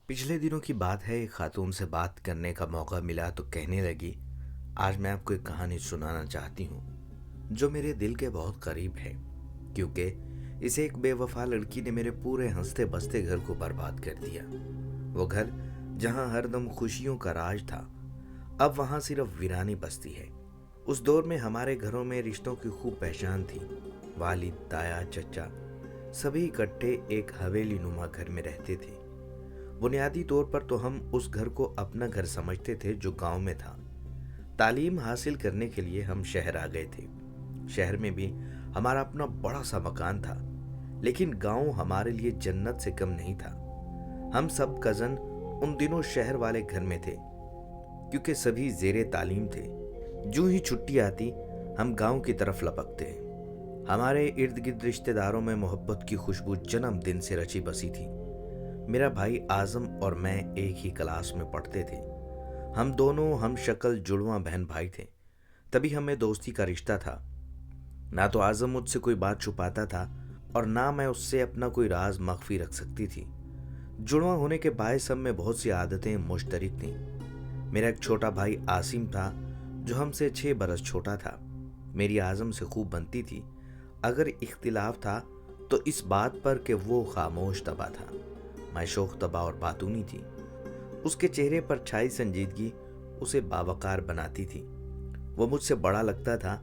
पिछले दिनों की बात है, एक खातून से बात करने का मौका मिला तो कहने लगी, आज मैं आपको एक कहानी सुनाना चाहती हूँ जो मेरे दिल के बहुत करीब है, क्योंकि इसे एक बेवफा लड़की ने मेरे पूरे हंसते बसते घर को बर्बाद कर दिया। वो घर जहाँ हरदम खुशियों का राज था, अब वहाँ सिर्फ वीरानी बसती है। उस दौर में हमारे घरों में रिश्तों की खूब पहचान थी। वालिद, ताया, चचा सभी इकट्ठे एक हवेली नुमा घर में रहते थे। बुनियादी तौर पर तो हम उस घर को अपना घर समझते थे जो गांव में था। तालीम हासिल करने के लिए हम शहर आ गए थे। शहर में भी हमारा अपना बड़ा सा मकान था, लेकिन गांव हमारे लिए जन्नत से कम नहीं था। हम सब कजन उन दिनों शहर वाले घर में थे, क्योंकि सभी जेरे तालीम थे। जो ही छुट्टी आती हम गांव की तरफ लपकते। हमारे इर्द गिर्द रिश्तेदारों में मोहब्बत की खुशबू जन्मदिन से रची बसी थी। मेरा भाई आजम और मैं एक ही क्लास में पढ़ते थे। हम दोनों हम शक्ल जुड़वां बहन भाई थे, तभी हमें दोस्ती का रिश्ता था। ना तो आजम मुझसे कोई बात छुपाता था और ना मैं उससे अपना कोई राज मख्फी रख सकती थी। जुड़वां होने के बायस सब में बहुत सी आदतें मुश्तरक थीं। मेरा एक छोटा भाई आसिम था जो हमसे 6 बरस छोटा था। मेरी आजम से खूब बनती थी। अगर इख्तिलाफ था तो इस बात पर कि वो खामोश तबा था, मैं शोख तबा और बातूनी थी। उसके चेहरे पर छाई संजीदगी उसे बावकार बनाती थी। वो मुझसे बड़ा लगता था,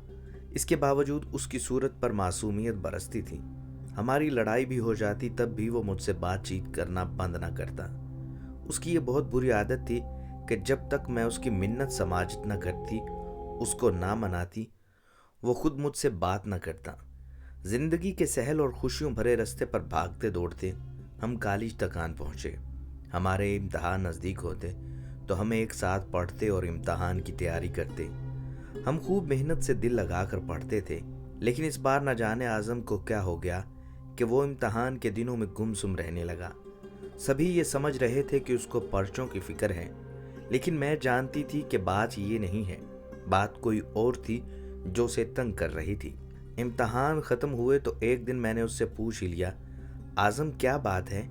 इसके बावजूद उसकी सूरत पर मासूमियत बरसती थी। हमारी लड़ाई भी हो जाती तब भी वो मुझसे बातचीत करना बंद ना करता। उसकी ये बहुत बुरी आदत थी कि जब तक मैं उसकी मिन्नत समाजत न करती, उसको ना मनाती, वो खुद मुझसे बात न करता। जिंदगी के सहल और खुशियों भरे रास्ते पर भागते दौड़ते हम कॉलेज तक आन पहुंचे। हमारे इम्तहान नज़दीक होते तो हम एक साथ पढ़ते और इम्तहान की तैयारी करते। हम खूब मेहनत से दिल लगाकर पढ़ते थे, लेकिन इस बार न जाने आज़म को क्या हो गया कि वो इम्तहान के दिनों में गुमसुम रहने लगा। सभी ये समझ रहे थे कि उसको पर्चों की फिक्र है, लेकिन मैं जानती थी कि बात ये नहीं है, बात कोई और थी जो उसे तंग कर रही थी। इम्तहान ख़त्म हुए तो एक दिन मैंने उससे पूछ ही लिया, आज़म क्या बात है,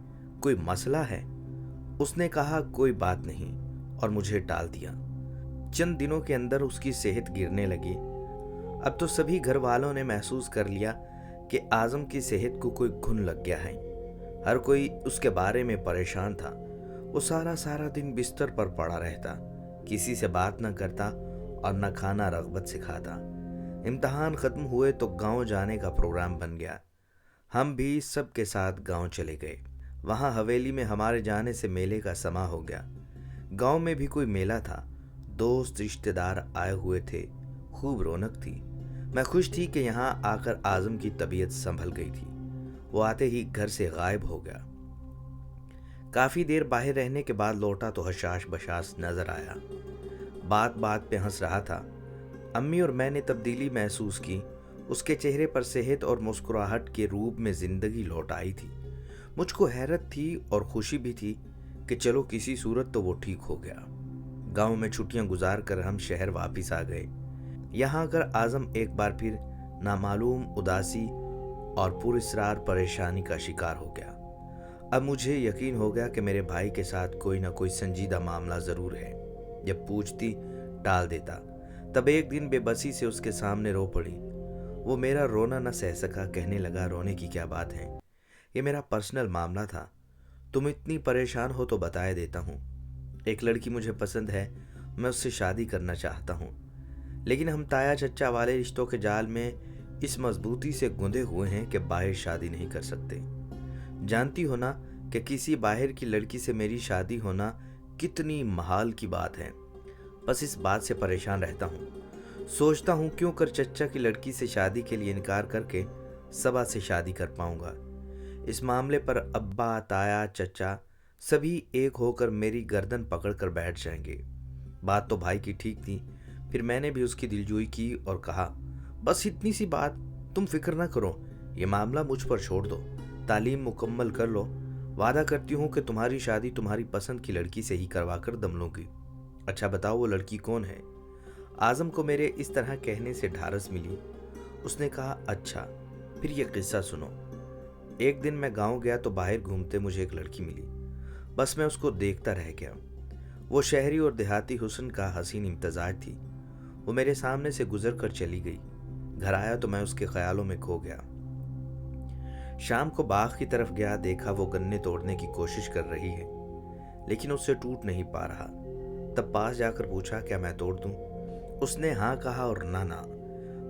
कोई मसला है? उसने कहा कोई बात नहीं और मुझे टाल दिया। चंद दिनों के अंदर उसकी सेहत गिरने लगी। अब तो सभी घर वालों ने महसूस कर लिया कि आज़म की सेहत को कोई घुन लग गया है। हर कोई उसके बारे में परेशान था। वो सारा सारा दिन बिस्तर पर पड़ा रहता, किसी से बात न करता और न खाना रगबत से खाता। इम्तहान ख़त्म हुए तो गांव जाने का प्रोग्राम बन गया। हम भी सबके साथ गांव चले गए। वहां हवेली में हमारे जाने से मेले का समा हो गया। गांव में भी कोई मेला था, दोस्त रिश्तेदार आए हुए थे, खूब रौनक थी। मैं खुश थी कि यहाँ आकर आज़म की तबीयत संभल गई थी। वो आते ही घर से गायब हो गया। काफ़ी देर बाहर रहने के बाद लौटा तो हशाश बशाश नजर आया। बात बात पे हंस रहा था। अम्मी और मैंने तब्दीली महसूस की। उसके चेहरे पर सेहत और मुस्कुराहट के रूप में जिंदगी लौट आई थी। मुझको हैरत थी और खुशी भी थी कि चलो किसी सूरत तो वो ठीक हो गया। गांव में छुट्टियां गुजार कर हम शहर वापस आ गए। यहाँ आकर आज़म एक बार फिर नामालूम उदासी और पुरस्रार परेशानी का शिकार हो गया। अब मुझे यकीन हो गया कि मेरे भाई के साथ कोई ना कोई संजीदा मामला ज़रूर है। जब पूछती टाल देता, तब एक दिन बेबसी से उसके सामने रो पड़ी। वो मेरा रोना न सह सका, कहने लगा, रोने की क्या बात है, ये मेरा पर्सनल मामला था। तुम इतनी परेशान हो तो बताए देता हूँ। एक लड़की मुझे पसंद है, मैं उससे शादी करना चाहता हूँ, लेकिन हम ताया चच्चा वाले रिश्तों के जाल में इस मजबूती से गुंदे हुए हैं कि बाहर शादी नहीं कर सकते। जानती हो ना कि किसी बाहर की लड़की से मेरी शादी होना कितनी महाल की बात है। बस इस बात से परेशान रहता हूँ। सोचता हूँ क्यों कर चच्चा की लड़की से शादी के लिए इनकार करके सबा से शादी कर पाऊंगा। इस मामले पर अब्बा, ताया, चचा सभी एक होकर मेरी गर्दन पकड़कर बैठ जाएंगे। बात तो भाई की ठीक थी। फिर मैंने भी उसकी दिलजोई की और कहा, बस इतनी सी बात, तुम फिक्र ना करो, ये मामला मुझ पर छोड़ दो, तालीम मुकम्मल कर लो। वादा करती हूँ कि तुम्हारी शादी तुम्हारी पसंद की लड़की से ही करवा कर दम लूंगी। अच्छा बताओ वो लड़की कौन है? आज़म को मेरे इस तरह कहने से ढारस मिली। उसने कहा, अच्छा फिर ये किस्सा सुनो। एक दिन मैं गांव गया तो बाहर घूमते मुझे एक लड़की मिली। बस मैं उसको देखता रह गया। वो शहरी और देहाती हुस्न का हसीन इम्तजाज थी। वो मेरे सामने से गुजर कर चली गई। घर आया तो मैं उसके ख्यालों में खो गया। शाम को बाग की तरफ गया, देखा वो गन्ने तोड़ने की कोशिश कर रही है, लेकिन उससे टूट नहीं पा रहा। तब पास जाकर पूछा, क्या मैं तोड़ दूं? उसने हाँ कहा और ना ना।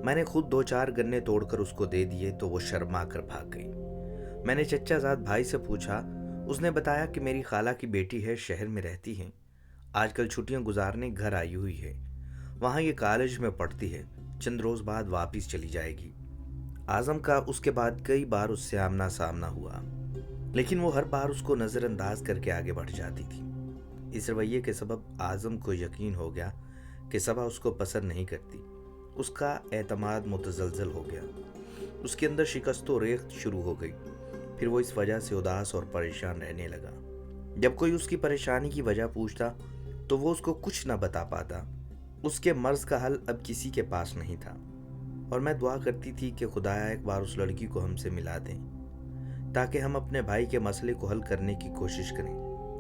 मैंने खुद 2-4 गन्ने तोड़कर उसको दे दिए तो वो शर्मा कर भाग गई। मैंने चच्चाजाद भाई से पूछा। उसने बताया कि मेरी खाला की बेटी है, शहर में रहती है, आजकल छुट्टियां गुजारने घर आई हुई है। वहाँ ये कॉलेज में पढ़ती है, चंद रोज बाद वापिस चली जाएगी। आजम का उसके बाद कई बार उससे आमना सामना हुआ, लेकिन वो हर बार उसको नज़रअंदाज करके आगे बढ़ जाती थी। इस रवैये के सबब आजम को यकीन हो गया कि सबा उसको पसंद नहीं करती। उसका एतमाद मुतज़लज़ल हो गया। उसके अंदर शिकस्त व रेख्त शुरू हो गई। फिर वो इस वजह से उदास और परेशान रहने लगा। जब कोई उसकी परेशानी की वजह पूछता तो वो उसको कुछ न बता पाता। उसके मर्ज का हल अब किसी के पास नहीं था, और मैं दुआ करती थी कि खुदाया एक बार उस लड़की को हमसे मिला दें, ताकि हम अपने भाई के मसले को हल करने की कोशिश करें।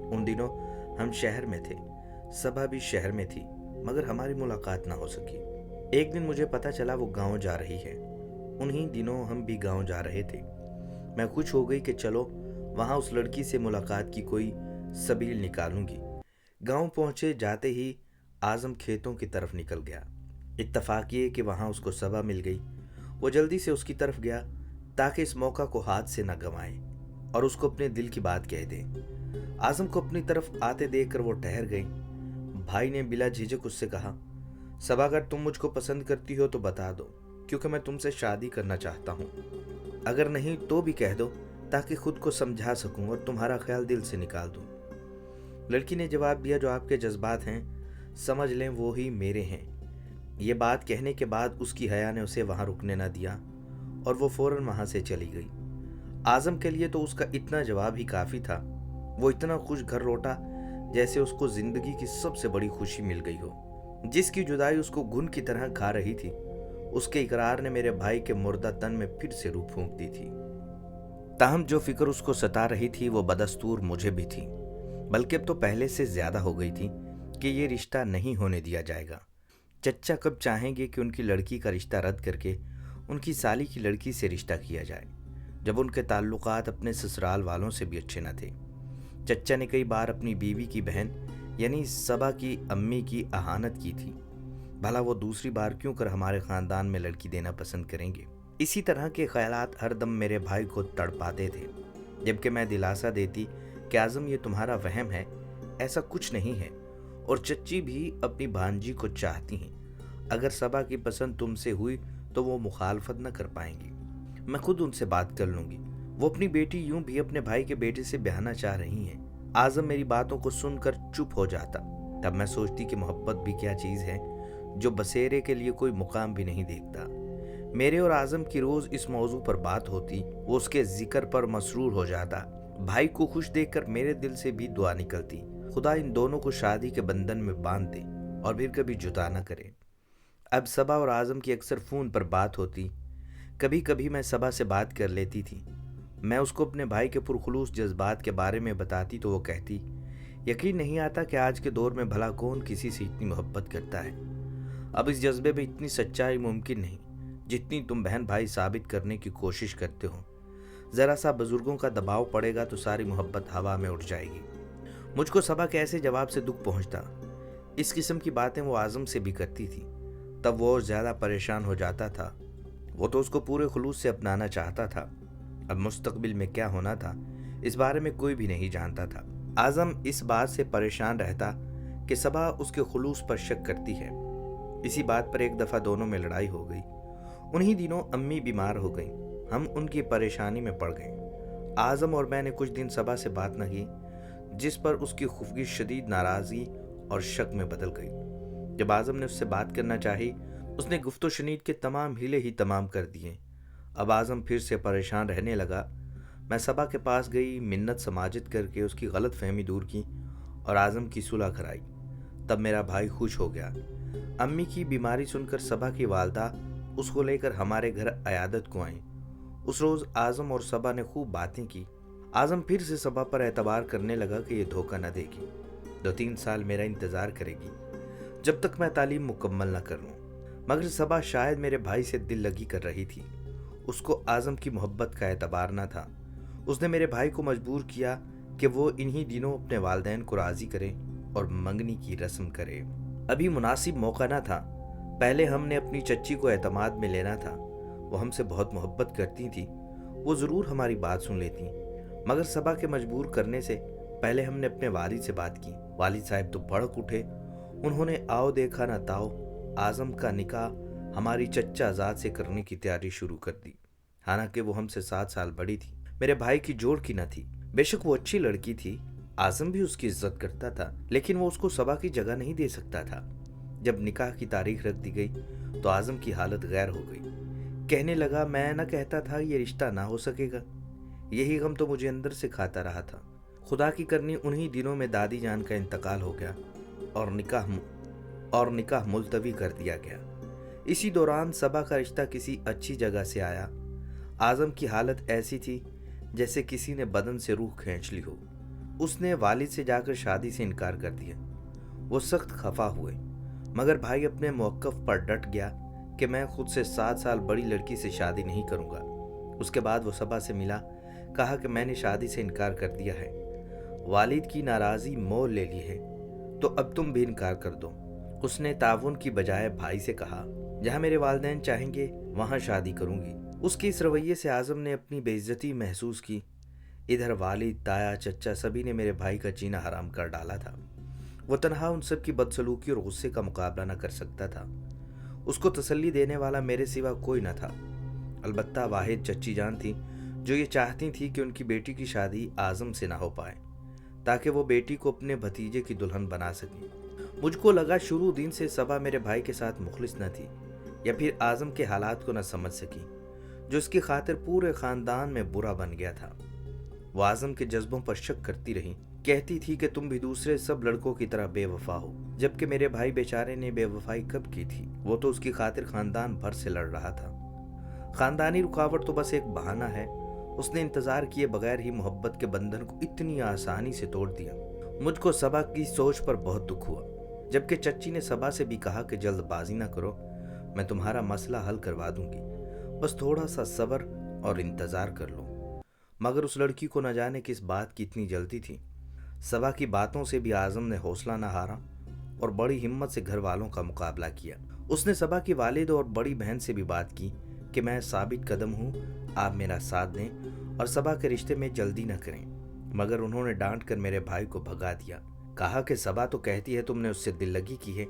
उन दिनों हम शहर में थे, सबा भी शहर में थी, मगर हमारी मुलाकात ना हो सकी। एक दिन मुझे पता चला वो गांव जा रही है। उन्हीं दिनों हम भी गांव जा रहे थे। मैं खुश हो गई कि चलो वहां उस लड़की से मुलाकात की कोई सबील निकालूंगी। गांव पहुंचे जाते ही आजम खेतों की तरफ निकल गया। इत्तफाक ये कि वहां उसको सबा मिल गई। वो जल्दी से उसकी तरफ गया ताकि इस मौका को हाथ से न गंवाए और उसको अपने दिल की बात कह दे। आजम को अपनी तरफ आते देखकर वो ठहर गई। भाई ने बिला झिझक उससे कहा, सबा अगर तुम मुझको पसंद करती हो तो बता दो, क्योंकि मैं तुमसे शादी करना चाहता हूँ। अगर नहीं तो भी कह दो, ताकि खुद को समझा सकूं और तुम्हारा ख्याल दिल से निकाल दूं। लड़की ने जवाब दिया, जो आपके जज्बात हैं समझ लें वो ही मेरे हैं। ये बात कहने के बाद उसकी हया ने उसे वहां रुकने न दिया और वो फौरन वहां से चली गई। आजम के लिए तो उसका इतना जवाब ही काफी था। वो इतना खुश घर लौटा जैसे उसको जिंदगी की सबसे बड़ी खुशी मिल गई हो। जिसकी जुदाई उसको घुन की तरह खा रही थी, उसके इकरार ने मेरे भाई के मुर्दा तन में फिर से रूह फूंक दी थी। ताहम जो फिक्र उसको सता रही थी वो बदस्तूर मुझे भी थी, बल्कि अब तो पहले से ज्यादा हो गई थी कि ये रिश्ता नहीं होने दिया जाएगा। चच्चा कब चाहेंगे कि उनकी लड़की का रिश्ता रद्द करके उनकी साली की लड़की से रिश्ता किया जाए, जब उनके ताल्लुकात अपने ससुराल वालों से भी अच्छे न थे। चच्चा ने कई बार अपनी बीवी की बहन यानी सबा की अम्मी की अहानत की थी। भला वो दूसरी बार क्यों कर हमारे खानदान में लड़की देना पसंद करेंगे। इसी तरह के ख्यालात हर दम मेरे भाई को तड़पाते थे, जबकि मैं दिलासा देती कि आजम ये तुम्हारा वहम है, ऐसा कुछ नहीं है, और चच्ची भी अपनी भांजी को चाहती हैं। अगर सबा की पसंद तुमसे हुई तो वो मुखालफत न कर पाएंगी। मैं खुद उनसे बात कर लूंगी। वो अपनी बेटी यूं भी अपने भाई के बेटे से ब्याहना चाह रही हैं। आजम मेरी बातों को सुनकर चुप हो जाता। तब मैं सोचती कि मोहब्बत भी क्या चीज़ है जो बसेरे के लिए कोई मुकाम भी नहीं देखता। मेरे और आजम की रोज इस मौजू पर बात होती, वो उसके जिक्र पर मसरूर हो जाता। भाई को खुश देखकर मेरे दिल से भी दुआ निकलती, खुदा इन दोनों को शादी के बंधन में बांध दे और फिर कभी जुदा न करे। अब सबा और आजम की अक्सर फ़ोन पर बात होती। कभी कभी मैं सबा से बात कर लेती थी। मैं उसको अपने भाई के पुरखुलूस जज्बात के बारे में बताती तो वो कहती, यकीन नहीं आता कि आज के दौर में भला कौन किसी से इतनी मोहब्बत करता है। अब इस जज्बे में इतनी सच्चाई मुमकिन नहीं जितनी तुम बहन भाई साबित करने की कोशिश करते हो। ज़रा सा बुजुर्गों का दबाव पड़ेगा तो सारी मोहब्बत हवा में उड़ जाएगी। मुझको सबा के ऐसे जवाब से दुख पहुंचता। इस किस्म की बातें वो आजम से भी करती थी, तब वो और ज़्यादा परेशान हो जाता था। वो तो उसको पूरे खुलूस से अपनाना चाहता था। अब मुस्तकबिल में क्या होना था इस बारे में कोई भी नहीं जानता था। आजम इस बात से परेशान रहता कि सबा उसके खुलूस पर शक करती है। इसी बात पर एक दफ़ा दोनों में लड़ाई हो गई। उन्हीं दिनों अम्मी बीमार हो गई। हम उनकी परेशानी में पड़ गए। आजम और मैंने कुछ दिन सबा से बात न की, जिस पर उसकी खुफगी शदीद नाराज़गी और शक में बदल गई। जब आजम ने उससे बात करना चाही, उसने गुफ्तो शनीद के तमाम हीले ही तमाम कर दिए। अब आजम फिर से परेशान रहने लगा। मैं सबा के पास गई, मिन्नत समाजित करके उसकी गलत फहमी दूर की और आजम की सुलह कराई। तब मेरा भाई खुश हो गया। अम्मी की बीमारी सुनकर सबा की वालदा उसको लेकर हमारे घर अयादत को आई। उस रोज़ आजम और सबा ने खूब बातें की। आज़म फिर से सबा पर एतबार करने लगा कि ये धोखा न देगी, 2-3 साल मेरा इंतज़ार करेगी जब तक मैं तालीम मुकम्मल न कर लूँ। मगर सबा शायद मेरे भाई से दिल लगी कर रही थी। उसको आज़म की मोहब्बत का एतबार न था। उसने मेरे भाई को मजबूर किया कि वो इन्हीं दिनों अपने वालिदैन को राज़ी करे और मंगनी की रस्म करे। अभी मुनासिब मौका न था। पहले हमने अपनी चच्ची को एतमाद में लेना था। वो हमसे बहुत मोहब्बत करती थी, वो ज़रूर हमारी बात सुन लेती। मगर सबा के मजबूर करने से पहले हमने अपने वालिद से बात की। वालिद साहब तो भड़क उठे। उन्होंने आओ देखा ना ताओ आज़म का निकाह हमारी चच्चा आज़ाद से करने की तैयारी शुरू कर दी। हालांकि वो हमसे 7 साल बड़ी थी, मेरे भाई की जोड़ की न थी। बेशक वो अच्छी लड़की थी, आज़म भी उसकी इज्जत करता था, लेकिन वो उसको सबा की जगह नहीं दे सकता था। जब निकाह की तारीख रख दी गई तो आज़म की हालत गैर हो गई। कहने लगा, मैं न कहता था ये रिश्ता ना हो सकेगा। यही गम तो मुझे अंदर से खाता रहा था। खुदा की करनी उन्हीं दिनों में दादी जान का इंतकाल हो गया और निकाह मुलतवी कर दिया गया। इसी दौरान सबा का रिश्ता किसी अच्छी जगह से आया। आज़म की हालत ऐसी थी जैसे किसी ने बदन से रूह खींच ली हो। उसने वालिद से जाकर शादी से इनकार कर दिया। वो सख्त खफा हुए, मगर भाई अपने मौक़िफ़ पर डट गया कि मैं खुद से 7 साल बड़ी लड़की से शादी नहीं करूँगा। उसके बाद वो सबा से मिला, कहा कि मैंने शादी से इनकार कर दिया है, वालिद की नाराज़ी मोल ले ली है, तो अब तुम भी इनकार कर दो। उसने ताउन की बजाय भाई से कहा, जहाँ मेरे वालिदैन चाहेंगे वहाँ शादी करूँगी। उसके इस रवैये से आज़म ने अपनी बेइज्जती महसूस की। इधर वालिद, ताया, चच्चा सभी ने मेरे भाई का जीना हराम कर डाला था। वो तनहा उन सब की बदसलूकी और गुस्से का मुकाबला न कर सकता था। उसको तसल्ली देने वाला मेरे सिवा कोई न था। अलबत्ता वाहिद चच्ची जान थी, जो ये चाहती थी कि उनकी बेटी की शादी आज़म से ना हो पाए, ताकि वो बेटी को अपने भतीजे की दुल्हन बना सके। मुझको लगा शुरू दिन से सबा मेरे भाई के साथ मुखलिस न थी, या फिर आज़म के हालात को न समझ सकी, जो इसकी खातिर पूरे ख़ानदान में बुरा बन गया था। वो आज़म के जज्बों पर शक करती रही, कहती थी कि तुम भी दूसरे सब लड़कों की तरह बेवफा हो, जबकि मेरे भाई बेचारे ने बेवफाई कब की थी? वो तो उसकी खातिर ख़ानदान भर से लड़ रहा था। ख़ानदानी रुकावट तो बस एक बहाना है। उसने इंतज़ार किए बगैर ही मोहब्बत के बंधन को इतनी आसानी से तोड़ दिया। मुझको सबा की सोच पर बहुत दुख हुआ, जबकि चच्ची ने सबा से भी कहा कि जल्दबाजी ना करो, मैं तुम्हारा मसला हल करवा दूंगी, बस थोड़ा सा सब्र और इंतज़ार कर लो। मगर उस लड़की को न जाने किस बात की इतनी जल्दी थी। सबा की बातों से भी आज़म ने हौसला न हारा और बड़ी हिम्मत से घर वालों का मुकाबला किया। उसने सबा की वालिद और बड़ी बहन से भी बात की कि मैं साबित कदम हूँ, आप मेरा साथ दें और सबा के रिश्ते में जल्दी न करें। मगर उन्होंने डांट कर मेरे भाई को भगा दिया। कहा कि सबा तो कहती है तुमने उससे दिल लगी की है,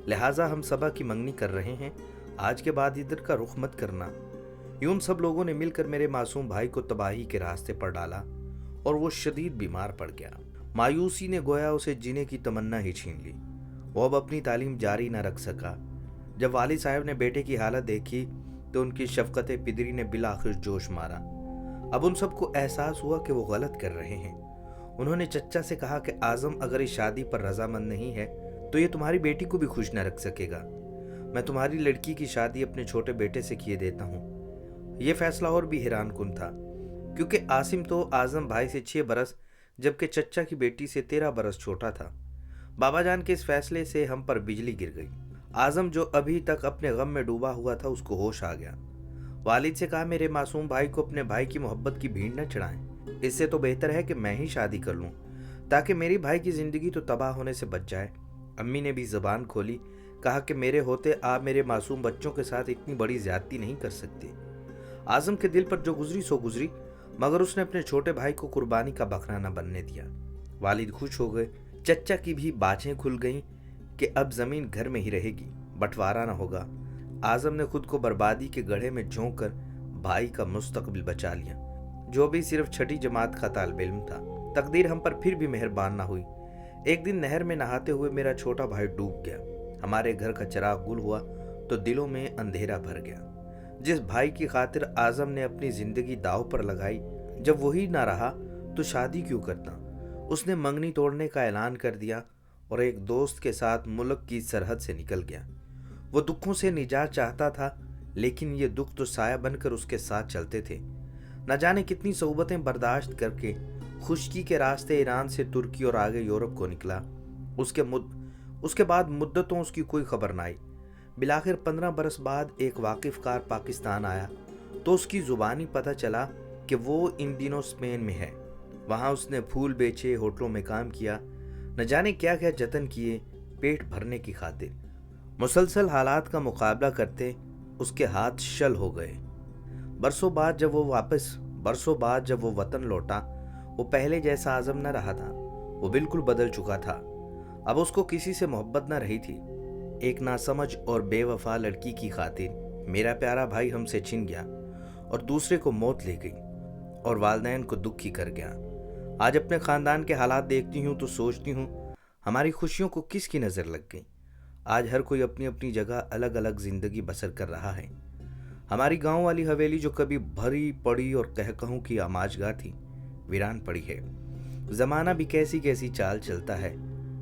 लिहाजा हम सबा की मंगनी कर रहे हैं, आज के बाद इधर का रुख मत करना। यूं सब लोगों ने मिलकर मेरे मासूम भाई को तबाही के रास्ते पर डाला और वो शदीद बीमार पड़ गया। मायूसी ने गोया उसे जीने की तमन्ना ही छीन ली। वो अब अपनी तालीम जारी न रख सका। जब वालिद साहब ने बेटे की हालत देखी तो उनकी शफकत पिदरी ने बिलाखिर जोश मारा। अब उन सबको एहसास हुआ कि वो गलत कर रहे हैं। उन्होंने चच्चा से कहा कि आज़म अगर इस शादी पर रजामंद नहीं है तो ये तुम्हारी बेटी को भी खुश न रख सकेगा। मैं तुम्हारी लड़की की शादी अपने छोटे बेटे से किए देता हूँ। ये फैसला और भी हैरान कुन था, क्योंकि आसिम तो आज़म भाई से 6 बरस, जबकि चच्चा की बेटी से 13 बरस छोटा था। बाबा जान के इस फैसले से हम पर बिजली गिर गई। आज़म जो अभी तक अपने गम में डूबा हुआ था, उसको होश आ गया। वालिद से कहा, मेरे मासूम भाई को अपने भाई की मोहब्बत की भीड़ न चढ़ाएं। इससे तो बेहतर है कि मैं ही शादी कर लूं, ताकि मेरी भाई की ज़िंदगी तो तबाह होने से बच जाए। अम्मी ने भी ज़बान खोली, कहा कि मेरे होते आप मेरे मासूम बच्चों के साथ इतनी बड़ी ज़्यादती नहीं कर सकते। आज़म के दिल पर जो गुजरी सो गुजरी, मगर उसने अपने छोटे भाई को कुर्बानी का बकरा न बनने दिया। वालिद खुश हो गए। चच्चा की भी बाछें खुल गईं कि अब ज़मीन घर में ही रहेगी, बंटवारा न होगा। आज़म ने खुद को बर्बादी के गड्ढे में झोंक कर भाई का मुस्तकबिल बचा लिया, जो भी सिर्फ 6ठी जमात का तालिब इल्म था। तकदीर हम पर फिर भी मेहरबान न हुई। एक दिन नहर में नहाते हुए मेरा छोटा भाई डूब गया। हमारे घर का चिराग गुल हुआ तो दिलों में अंधेरा भर गया। जिस भाई की खातिर आज़म ने अपनी ज़िंदगी दाव पर लगाई, जब वही ना रहा तो शादी क्यों करता। उसने मंगनी तोड़ने का ऐलान कर दिया और एक दोस्त के साथ मुल्क की सरहद से निकल गया। वो दुखों से निजात चाहता था, लेकिन ये दुख तो साया बनकर उसके साथ चलते थे। نہ جانے کتنی صعوبتیں برداشت کر کے خشکی کے راستے ایران سے ترکی اور آگے یورپ کو نکلا۔ اس کے بعد مدتوں اس کی کوئی خبر نہ آئی۔ بالآخر 15 برس بعد ایک واقف کار پاکستان آیا تو اس کی زبانی پتہ چلا کہ وہ ان دنوں اسپین میں ہے۔ وہاں اس نے پھول بیچے، ہوٹلوں میں کام کیا، نہ جانے کیا کیا جتن کیے پیٹ بھرنے کی خاطر۔ مسلسل حالات کا مقابلہ کرتے اس کے ہاتھ شل ہو گئے۔ برسوں بعد جب وہ وطن لوٹا، وہ پہلے جیسا عزم نہ رہا تھا، وہ بالکل بدل چکا تھا۔ اب اس کو کسی سے محبت نہ رہی تھی۔ ایک ناسمجھ اور بے وفا لڑکی کی خاطر میرا پیارا بھائی ہم سے چھن گیا اور دوسرے کو موت لے گئی اور والدین کو دکھی کر گیا۔ آج اپنے خاندان کے حالات دیکھتی ہوں تو سوچتی ہوں ہماری خوشیوں کو کس کی نظر لگ گئی۔ آج ہر کوئی اپنی اپنی جگہ الگ الگ زندگی بسر کر رہا ہے۔ ہماری گاؤں والی حویلی جو کبھی بھری پڑی اور کہکہوں کی آماجگاہ تھی، ویران پڑی ہے۔ زمانہ بھی کیسی کیسی چال چلتا ہے،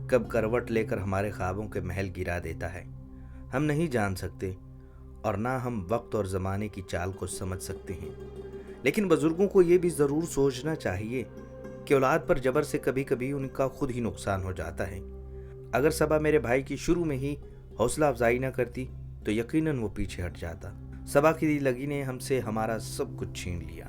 کب کروٹ لے کر ہمارے خوابوں کے محل گرا دیتا ہے، ہم نہیں جان سکتے، اور نہ ہم وقت اور زمانے کی چال کو سمجھ سکتے ہیں۔ لیکن بزرگوں کو یہ بھی ضرور سوچنا چاہیے کہ اولاد پر جبر سے کبھی کبھی ان کا خود ہی نقصان ہو جاتا ہے۔ اگر صبا میرے بھائی کی شروع میں ہی حوصلہ افزائی نہ کرتی تو یقیناً وہ پیچھے ہٹ جاتا۔ صبا کی لگی نے ہم سے ہمارا سب کچھ چھین لیا۔